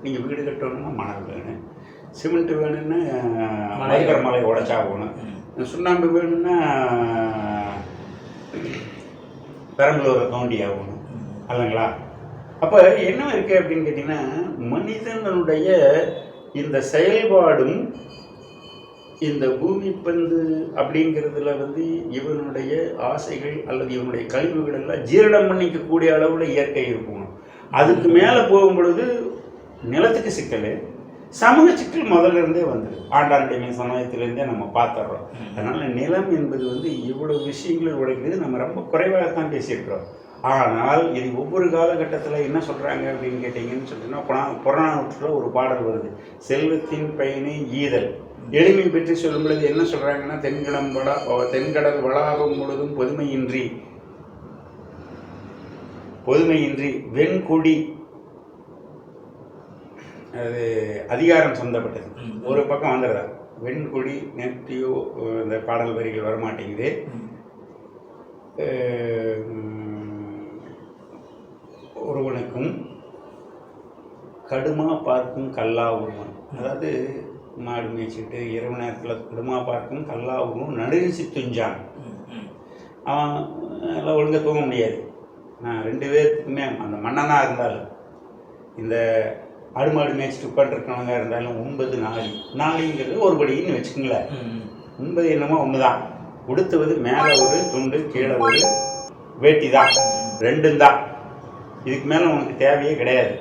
நீங்கள் வீடு கட்டணும்னா மணல் வேணும், சிமெண்ட் வேணும்னா மலைக்கர மலை உடச்சா போகணும், சுண்ணாம்பு வேணும்னா பெரம்பலூரை தோண்டி ஆகணும் இல்லைங்களா? அப்போ என்ன இருக்குது அப்படின்னு கேட்டிங்கன்னா, மனிதனுடைய இந்த செயல்பாடும் இந்த பூமி பந்து அப்படிங்கிறதுல இவனுடைய ஆசைகள் அல்லது இவனுடைய கழிவுகள் எல்லாம் ஜீரணம் பண்ணிக்கக்கூடிய அளவில் இயற்கை இருக்கணும். அதுக்கு மேலே போகும் பொழுது நிலத்துக்கு சிக்கல், சமூக சிக்கல் முதல்ல இருந்தே வந்தது. ஆண்டாண்டுமை சமயத்திலேருந்தே நம்ம பார்த்துட்றோம். அதனால் நிலம் என்பது இவ்வளவு விஷயங்கள் உடைக்கிறது நம்ம ரொம்ப குறைவாகத்தான் பேசியிருக்கிறோம். ஆனால் இது ஒவ்வொரு காலகட்டத்தில் என்ன சொல்கிறாங்க அப்படின்னு கேட்டிங்கன்னு சொன்னீங்கன்னா, புறநானூற்றில் ஒரு பாடல் வருது, செல்வத்தின் பயனை ஈதல். எளிமை பற்றி சொல்லும் பொழுது என்ன சொல்கிறாங்கன்னா, தென்கடல் வளாகம் முழுதும் பொதுமையின்றி வெண்கொடி, அது அதிகாரம் சம்பந்தப்பட்டது. ஒரு பக்கம் வந்துடுறா வெண்கொடி நேற்றியோ இந்த பாடல் வரிகள் வரமாட்டேங்குது. ஒருவனுக்கும் கடுமா பார்க்கும் கல்லா உருவன், அதாவது மாடு மேய்ச்சிட்டு இரவு நேரத்தில் கடுமா பார்க்கும் கல்லா உருவம் நடுநிசி துஞ்சான். அவன் எல்லாம் ஒழுங்காக தூங்க முடியாது. நான் 2 பேர்த்துக்குமே அந்த மன்னனாக இருந்தாலும் இந்த ஆடு மாடு மேய்ச்சிட்டு உட்காந்துருக்கவங்க இருந்தாலும் 9 நாளிங்கிறது ஒரு படின்னு வச்சுக்கோங்களேன். 9 என்னமோ ஒன்று தான். உடுத்துவது மேலே ஒரு துண்டு கீழே ஒரு வேட்டி தான், 2 தான். இதுக்கு மேலே உனக்கு தேவையே கிடையாது.